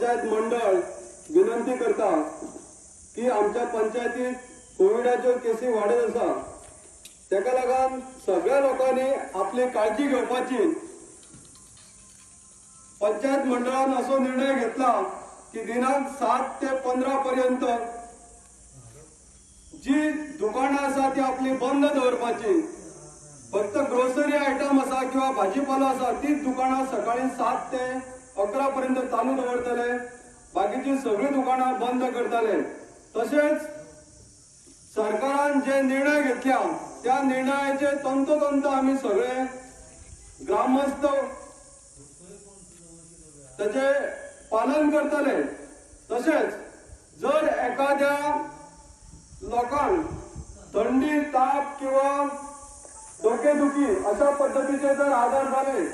पंचायत मंडळ विनंती करता की आमच्या पंचायतीत कोविडाच्यो केसी वाडत आसा, तेका लागून सगळ्या लोकांनी आपली काळजी घेवपाची। पंचायत मंडळान असो निर्णय घेतला की दिनांक 7 ते 15 पर्यंत जी दुकानं आसा ती आपली बंद दवरपाची। फक्त ग्रोसरी आयटम आसा किंवा भाजीपालो आसा तीच दुकानां सकाळी 7 ते 11 पर्यंत चालू दवरतले, बाकीची सगळी दुकानां बंद करतले। तसेच सरकारान जे निर्णय घेतल्या त्या निर्णयाचे तंतोतंत आम्ही सगळे ग्रामस्थ त्याचे पालन करतले। तसेच जर एखाद्या लोकांक थंडी, ताप किंवा डोकेदुखी अशा पद्धतीचे जर आजार झाले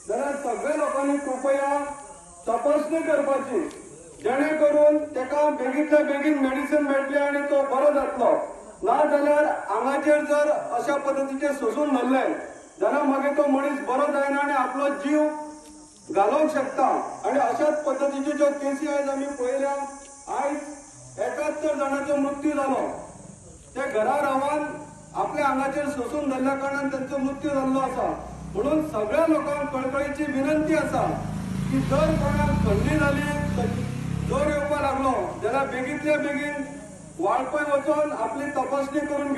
जाल्यार सगळे लोकांनी कृपया तपासणी करपाची, जेणेकरून त्याका बेगीतल्या बेगीन मेडिसिन मेळटली आणि तो बरो जातलो। ना जाल्यार आंगाचेर जर अशा पद्धतीचे सोसून धरले जाल्यार मागीर तो मनीस बरो जायना आणि आपलो जीव घालोवंक शकता। आणि अशाच पद्धतीचे ज्यो केसी आयज आमी पळयल्या, आयज 71 जणांचो मृत्यू जालो, ते घरा रावन आपल्या आंगाचेर सोसून धरल्या कारणान त्यांचो मृत्यू जाल्लो आसा। म्हणून सगळ्या लोकांक कळकळीची विनंती आसा की जर कोणाक थंडी जाली, जोर येवपाक लागलो जाल्यार बेगीतल्या बेगीन वाळपय वचून आपली तपासणी करून